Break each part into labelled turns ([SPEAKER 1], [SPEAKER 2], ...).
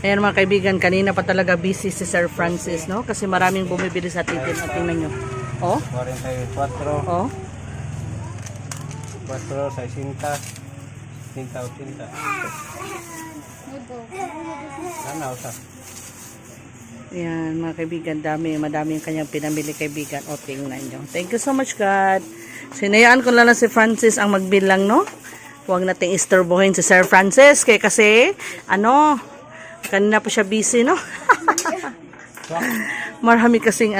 [SPEAKER 1] Ayan mga kaibigan, kanina pa talaga busy si Sir Francis, no? Kasi maraming bumibili sa titin. At tingnan nyo. Oh?
[SPEAKER 2] 44.
[SPEAKER 1] Oh?
[SPEAKER 2] 4, 60. 80. Ano sa?
[SPEAKER 1] Ayan mga kaibigan, madami yung kanyang pinamili kaibigan. O, tingnan nyo. Thank you so much God. Sinayaan ko lang si Francis ang magbilang, no? Huwag nating istorbohin si Sir Francis. Kasi, kanina pa siya busy, no? Marami kasing,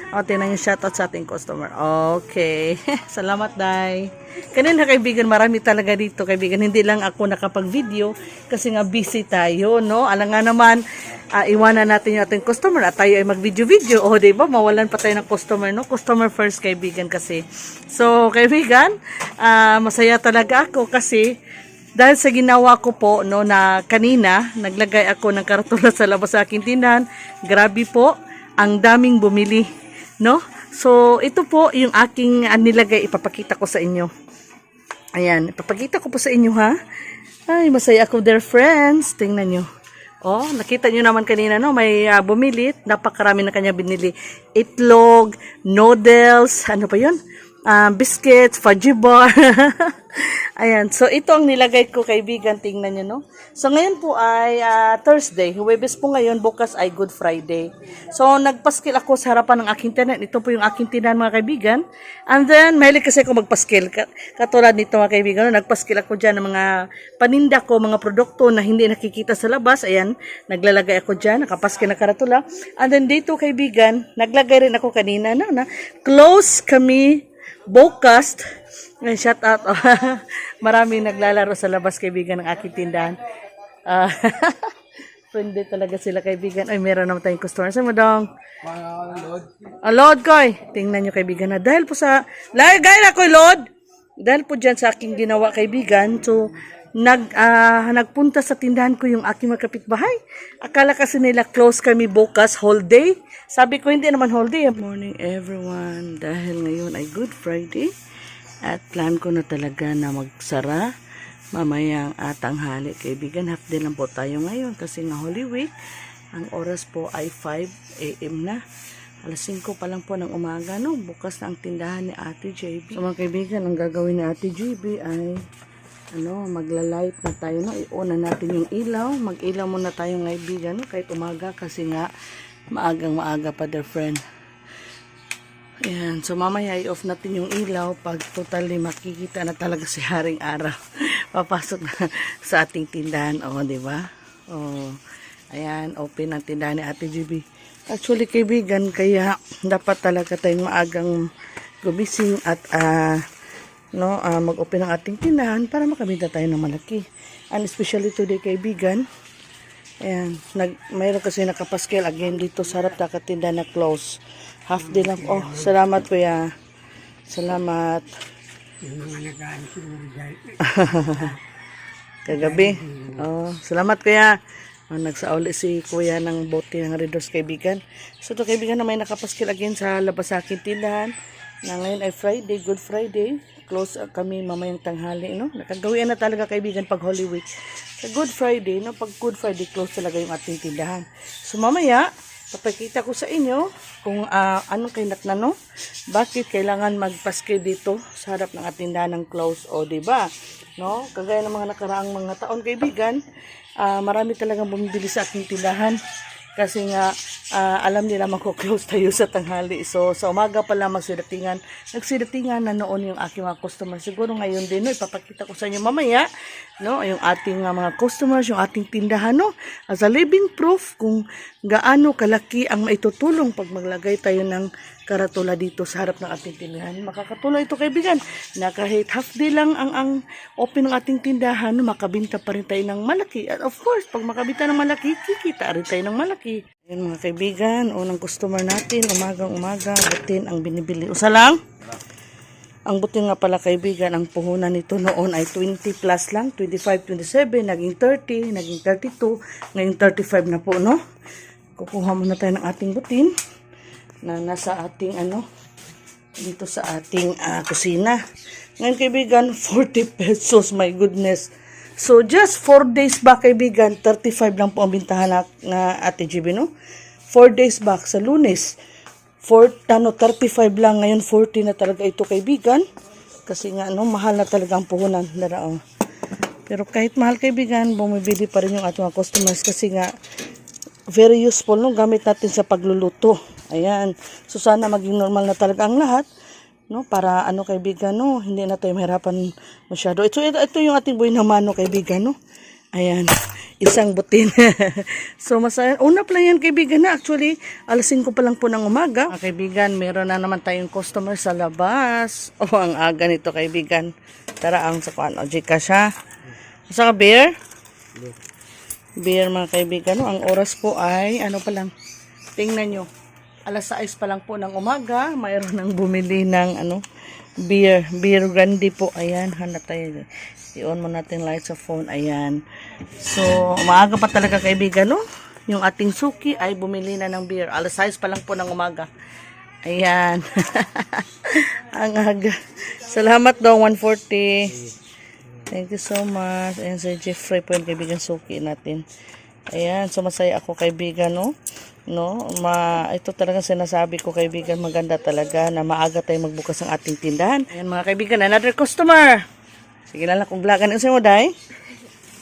[SPEAKER 1] o, tingnan yung shoutout sa ating customer. Okay. Salamat, Day. Kanina kaibigan, marami talaga dito kaibigan. Hindi lang ako nakapag-video kasi nga busy tayo, no? Alam nga naman, iwanan natin yung ating customer at tayo ay mag-video-video. O, diba? Mawalan pa tayo ng customer, no? Customer first kaibigan kasi. So, kaibigan, masaya talaga ako kasi dahil sa ginawa ko po, no, na kanina, naglagay ako ng karatula sa labas sa aking tindahan. Grabe po, ang daming bumili, no? So, ito po yung aking nilagay, ipapakita ko sa inyo. Ayan, ipapakita ko po sa inyo, ha? Ay, masaya ako, dear friends. Tingnan nyo. Oh, nakita nyo naman kanina, no? May bumili. Napakarami na kanya binili. Itlog, noodles, ano pa yun? Biscuits, fudgy bar. Ayan, so ito ang nilagay ko kaibigan, tingnan nyo, no? So ngayon po ay Thursday, Huwebes po ngayon, bukas ay Good Friday. So nagpaskil ako sa harapan ng aking tindahan. Ito po yung aking tindahan mga kaibigan. And then, mahilig kasi ako magpaskil. Katulad nito mga kaibigan, no? Nagpaskil ako dyan ng mga paninda ko, mga produkto na hindi nakikita sa labas. Ayan, naglalagay ako dyan, nakapaskil na karatula. And then dito kaibigan, naglagay rin ako kanina, no? Close kami bukas. Shout out. Maraming naglalaro sa labas kaibigan ng aking tindahan. Friendly talaga sila kaibigan. Ay, meron naman tayong customer. Saan mo dong? Load ko eh. Tingnan nyo kaibigan na. Dahil po sa... Lagay na ko load! Dahil po dyan sa aking ginawa kaibigan. So, nagpunta sa tindahan ko yung aking mga kapitbahay. Akala kasi nila close kami bukas, whole day. Sabi ko, hindi naman whole day. Good morning everyone. Dahil ngayon ay Good Friday. At plan ko na talaga na magsara mamayang tanghali kaibigan. Half day lang po tayo ngayon kasi nga Holy Week. Ang oras po ay 5 AM na. Alas 5 pa lang po ng umaga, no? Bukas na ang tindahan ni Ate JB. So mga kaibigan, ang gagawin ni Ate JB ay magla-light na tayo, no? Iuna natin yung ilaw. Mag-ilaw muna tayo kaibigan, no? Kahit umaga kasi nga maagang maaga pa, dear friend. Ayan, so mamaya i-off natin yung ilaw pag totally makikita na talaga si Haring Araw. Papasok na sa ating tindahan, di ba? Ayan, open ang tindahan ni Ate GB. Actually, kaibigan, kaya dapat talaga tayong maagang gumising at mag-open ang ating tindahan para makabenta tayo ng malaki. And especially today, kaibigan, ayan, mayroon kasi nakapaskil again dito sa harap na tindahan na close. Half day lang. Oh, salamat kuya. Salamat. Kagabi. Oh, salamat kuya. Nagsauli si kuya ng bote ng Redos kaibigan. So ito kaibigan na may nakapaskil again sa labas sa aking tindahan. Na ngayon ay Friday, Good Friday. Close kami mamayang tanghali, no? Nakagawian na talaga kaibigan pag Holy Week. Sa Good Friday, no? Pag Good Friday, close talaga yung ating tindahan. So mamaya, papakita ko sa inyo kung anong kainat na, no? Bakit kailangan magpaske dito sa harap ng ating tindahan ng close, diba? No? Kagaya ng mga nakaraang mga taon, kaibigan, marami talagang bumibili sa aking tindahan. Kasi nga, alam nila magko-close tayo sa tanghali. So, sa umaga pala magsidatingan. Nagsidatingan na noon yung aking mga customers. Siguro ngayon din, no? Ipapakita ko sa inyo mamaya, no? Yung ating mga customers, yung ating tindahan, no? As a living proof kung gaano kalaki ang maitutulong pag maglagay tayo ng karatula dito sa harap ng ating tindahan. Makakatulong ito kaibigan na kahit half day lang ang open ng ating tindahan, makabinta pa rin tayo ng malaki. At of course, pag makabinta ng malaki, kikita rin tayo ng malaki. Ayan mga kaibigan, unang customer natin, umagang-umaga, butin ang binibili. Usa lang? Ang butin nga pala kaibigan, ang puhunan nito noon ay 20 plus lang, 25, 27, naging 30, naging 32, ngayon 35 na po, no? Kukuha muna tayo ng ating butin na nasa ating dito sa ating kusina. Ngayon kaibigan, 40 pesos, my goodness. So, just 4 days back, kaibigan, 35 lang po ang bintahan na Ate GB, no? 4 days back, sa Lunes, 35 lang, ngayon 40 na talaga ito, kaibigan. Kasi nga, no, mahal na talaga ang puhunan. Darao. Pero kahit mahal, kaibigan, bumibili pa rin yung ating mga customers kasi nga, very useful, no? Gamit natin sa pagluluto. Ayan. So, sana maging normal na talaga ang lahat, no? Para, kaibigan, no? Hindi na tayo mahirapan masyado. Ito yung ating buhay na mano, kaibigan, no? Ayan. Isang butin. So, masaya. Una pa lang yan, kaibigan, na. Actually, alas 5 pa lang po ng umaga. Kaibigan, meron na naman tayong customer sa labas. Oh, ang aga nito, kaibigan. Tara, ang sa kuan. O, Gcash, ha? Sa beer? Beer, mga kaibigan. No? Ang oras po ay, pa lang. Tingnan nyo. Alas 6 pa lang po ng umaga. Mayroon nang bumili ng, beer. Beer brandy po. Ayan, hanap tayo. I-on mo natin light sa phone. Ayan. So, maaga pa talaga, kaibigan, no? Yung ating suki ay bumili na ng beer. Alas 6 pa lang po ng umaga. Ayan. Ang aga. Salamat daw, 140. Thank you so much. Ayan, Sir Jeffrey po yung kaibigan suki natin. Ayan, so masaya ako, kaibigan, no? Ito talaga sinasabi ko, kaibigan, maganda talaga na maaga tayo magbukas ng ating tindahan. Ayan, mga kaibigan, another customer. Sige lang kung vlogan. Ano sa'yo mo, Day?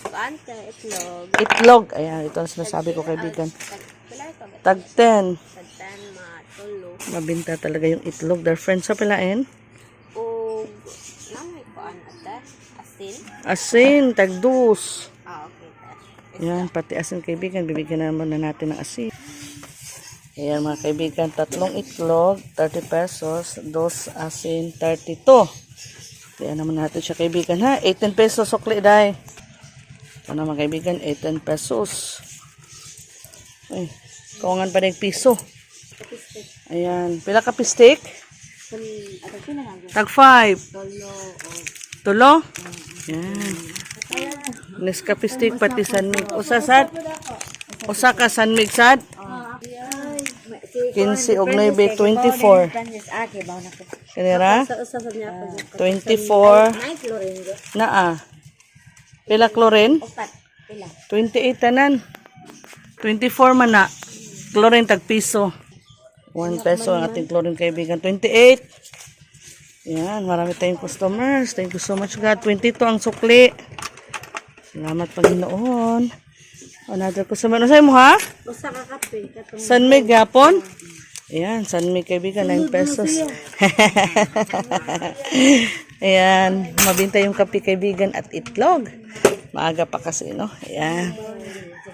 [SPEAKER 3] Paanta, itlog.
[SPEAKER 1] Itlog. Ayan, ito ang sinasabi ko, kaibigan. Tag 10.
[SPEAKER 3] Tagtan, matulo.
[SPEAKER 1] Mabinta talaga yung itlog. Their friends sa pilain.
[SPEAKER 3] O, namay ko ata. Asin.
[SPEAKER 1] Asin, tag 2.
[SPEAKER 3] Okay, ta.
[SPEAKER 1] Ayan, pati asin, kaibigan. Bibigyan naman na natin ng asin. Ayan, mga kaibigan. 3 itlog, 30 pesos. 2 asin, 32. Kaya naman natin siya, kaibigan, ha? 18 pesos, sukli, Day. Ito naman, kaibigan, 18 pesos. Ay, kawangan pa ng piso. Ayan. Pila ka pistik? Tag 5. Tulo? Ayan. Nes ka pistik, pati sanmig. Usa ka sanmig, sad? 15 og 9, 24. Kanira? 24. Naa. Pila chlorine? 28 tanan. 24 man na. Chlorine tag piso. 1 peso ang ating chlorine, kaibigan. 28. Yan, marami tayong customers. Thank you so much, God. 22 ang sukli. Salamat, Panginoon. Another customer. Ano sa'yo mo, ha?
[SPEAKER 3] Usa ka kape.
[SPEAKER 1] Sanmig gapon? Ayan, sanmig, kaibigan, 9 pesos. Ayan, mabinta yung kape, kaibigan, at itlog. Maaga pa kasi, no? Ayan.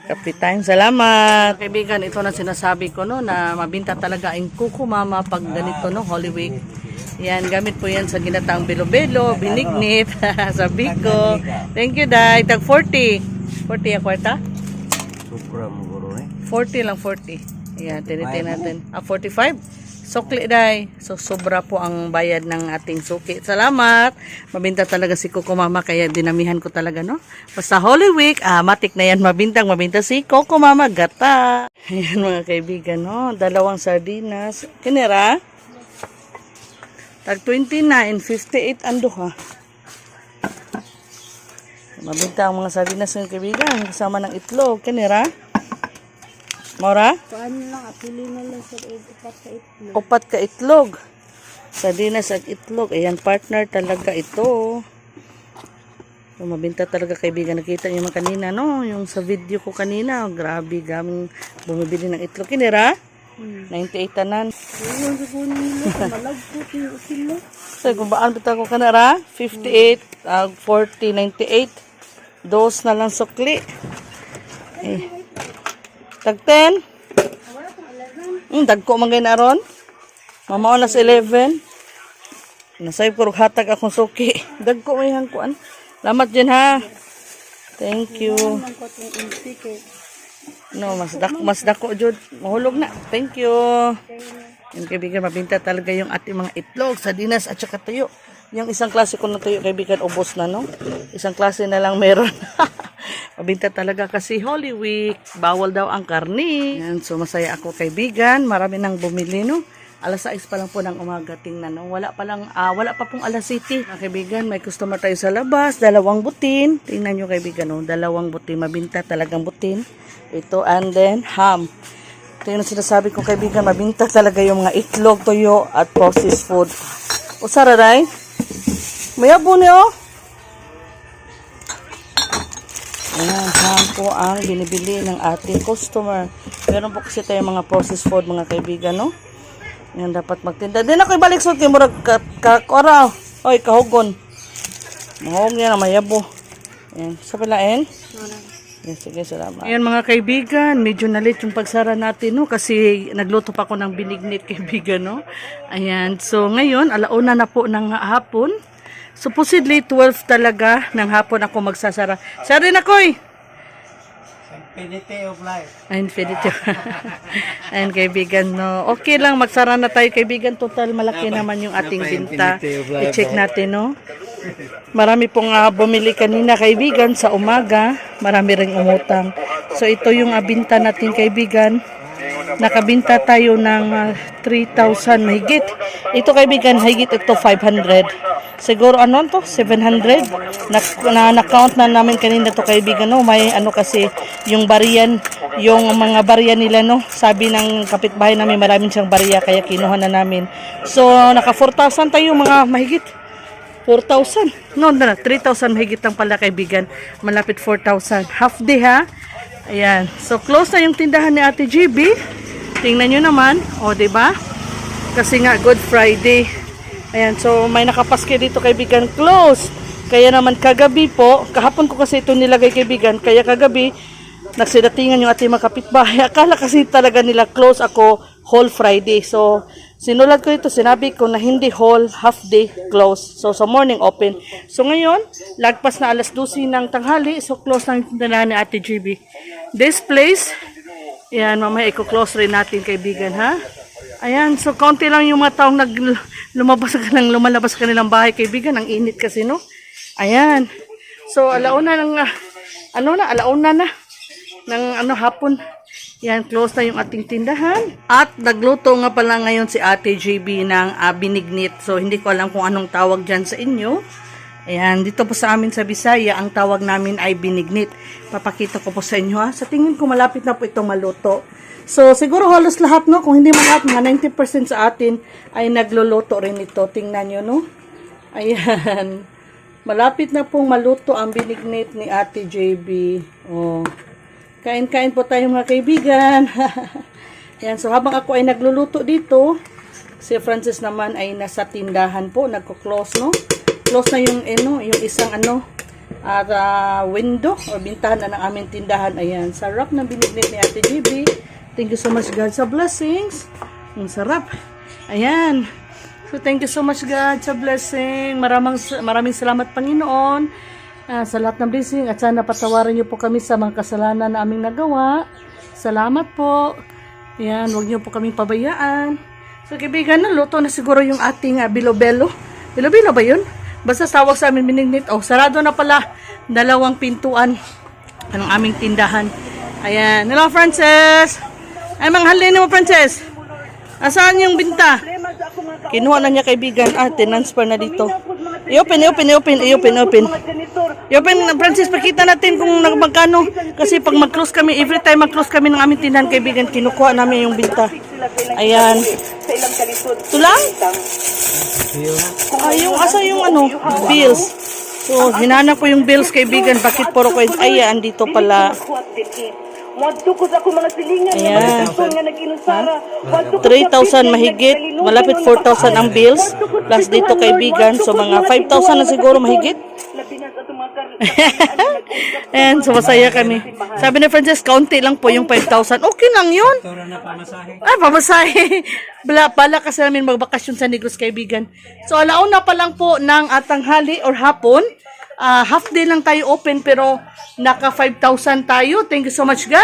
[SPEAKER 1] Kape time. Salamat. Kaibigan, ito na sinasabi ko, no, na mabinta talaga ang Kuko Mama pag ganito, no, Holy Week. Yan, gamit po yan sa ginataang bilo-bilo, binignit, sa biko. Thank you, Day. Tag 40. 40 ang kwarta? 40 lang, 40. Ayan, tinitin natin. 45. Sukli, Day. So, sobra po ang bayad ng ating suki. Salamat. Mabinta talaga si Kuko Mama, kaya dinamihan ko talaga, no? Basta Holy Week, matik na yan, mabinta si Kuko Mama, gata. Ayan, mga kaibigan, no? 2 sardinas. Kinira? Tag 29, 58 ando, ha? Mabinta ang mga sardinas ng kaibigan, kasama ng itlog. Kinira? Mora?
[SPEAKER 3] Paano lang, apili na lang sa upat sa itlog.
[SPEAKER 1] Upat ka itlog. Sardinas at itlog. Ayan, partner talaga ito. So, mabinta talaga, kaibigan. Nakita niyo naman kanina, no? Yung sa video ko kanina. Grabe, gaming bumibili ng itlog. Kinira? 98 tanan.
[SPEAKER 3] Ayun, sa kunin nila. Malagpot yung sila.
[SPEAKER 1] So, kung baan bita ko kanara? 58, 40, 98. Dos na lang sukli. Eh. Tag 10. Dagko man gayna ron. Mamao na sa 11. Nasay ko hatag akong suki. Dagko may hangkuan. Lamat din, ha. Thank you. No, mas dako jud. Mahulog na. Thank you. Yung kaibigan, mabinta talaga yung ating mga itlog, sardinas at saka tuyo. Yung isang klase ko ng tuyo, kaibigan, ubos na, no? Isang klase na lang meron. Mabinta talaga kasi Holy Week. Bawal daw ang karni. Yan, so masaya ako, kaibigan. Marami nang bumili, no? Alas 6 pa lang po ng umaga. Tingnan, no? Wala pa pong alas 7. Mga kaibigan, may customer tayo sa labas. 2 butin. Tingnan nyo kaibigan, no? 2 butin. Mabinta talagang butin. Ito, and then, ham. Ito yung sinasabi ko kaibigan, mabinta talaga yung mga itlog, tuyo, at processed food. O, sararay? Mayabo niyo? Ayan, ham po ang binibili ng ating customer. Meron po kasi tayo mga processed food, mga kaibigan, no? Yan, dapat magtinda. Di na ko ibalik sa kay murag kakora. Oy, kahugon. Mahog yan, mayabo. Yan, sa palain. Yes, sige, salamat. Ayan mga kaibigan, medyo nalit yung pagsara natin, no? Kasi nagluto pa ako ng binignit, kaibigan, no? Ayan, so ngayon, alauna na po ng hapon. Supposedly, 12 talaga ng hapon ako magsasara. Sorry na, Koy!
[SPEAKER 2] Infinity of life.
[SPEAKER 1] Infinity. Ayan, kaibigan, no? Okay lang, magsara na tayo, kaibigan. Total, malaki naman yung ating binta. I-check natin, no? Marami pong bumili kanina, kaibigan, sa umaga. Marami ring umutang. So, ito yung binta natin, kaibigan. Nakabinta tayo ng 3,000 mahigit. Ito, kaibigan, mahigit ito 500. Siguro ano to? 700. Na-count na namin kanina to, kaibigan, no? May ano kasi yung bariyan, yung mga bariya nila, no? Sabi ng kapitbahay namin maraming siyang bariya kaya kinuha na namin. So naka 4,000 tayo mga mahigit. 4,000. No, 3,000 mahigit lang pala, kaibigan. Malapit 4,000. Half day, ha? Ayan. So close na yung tindahan ni Ate GB. Tingnan nyo naman. O, diba? Kasi nga Good Friday. Ayan, so may nakapaske dito, kaibigan, close. Kaya naman kagabi po, kahapon ko kasi ito nilagay, kaibigan, kaya kagabi, nagsidatingan yung ating mga kapitbahay. Akala kasi talaga nila close ako whole Friday. So, sinulat ko ito, sinabi ko na hindi whole, half day, close. So, sa morning, open. So, ngayon, lagpas na alas 12 ng tanghali, so close na yung tindahan ni Ate GB. This place, yan, mamaya i-close rin natin, kaibigan, ha? Ayan, so konti lang yung mga taong lumalabas ka nilang bahay, kaibigan. Ang init kasi, no? Ayan. So, alauna na ng hapon. Yan, close na yung ating tindahan. At nagluto nga pala ngayon si Ate JB ng binignit. So, hindi ko alam kung anong tawag dyan sa inyo. Ayan, dito po sa amin sa Bisaya, ang tawag namin ay binignit. Papakita ko po sa inyo, ha. Sa tingin ko, malapit na po itong maluto. So, siguro halos lahat, no? Kung hindi man lahat, mga 90% sa atin ay nagluluto rin ito. Tingnan nyo, no? Ayan. Malapit na pong maluto ang binignit ni Ate JB. Oh. Kain-kain po tayo, mga kaibigan. Ayan. So, habang ako ay nagluluto dito, si Francis naman ay nasa tindahan po. Nagko-close, no? Close na yung, yung isang, window o bintahan na ng aming tindahan. Ayan. Sarap ng binignit ni Ate JB. Thank you so much, God, sa blessings. Ang sarap. Ayan. So, thank you so much, God, sa blessing. Maraming salamat, Panginoon, sa lahat ng blessing. At sana patawarin niyo po kami sa mga kasalanan na aming nagawa. Salamat po. Ayan, huwag niyo po kaming pabayaan. So, kaibigan, luto na siguro yung ating bilo-belo. Bilo-belo ba yun? Basta tawag sa amin binignit. Oh, sarado na pala. 2 pintuan ng aming tindahan. Ayan. Hello, Frances. Ay, manghalin mo, Frances. Asaan yung binta? Kinuha na niya, kaibigan. Transfer na dito. I-open. I-open, Frances, pakita natin kung magkano. Kasi pag mag-close kami, every time mag-close kami ng aming tindahan, kaibigan, kinukuha namin yung binta. Ayan. Ito lang? Asa yung bills. So, hinanap ko yung bills, kaibigan. Bakit puro ko? Ayan, dito pala. Ayan. 3,000 mahigit. Malapit 4,000 ang bills. Plus dito, kaibigan. So, mga 5,000 na siguro mahigit. Ayan, so masaya kami. Sabi ni Frances, kaunti lang po yung 5,000. Okay lang yun. Pamasahe. Bala kasi namin magbakasyon sa Negros, kaibigan. So, alauna pa lang po ng tanghali or hapon. Half day lang tayo open pero naka 5,000 tayo. Thank you so much, guys.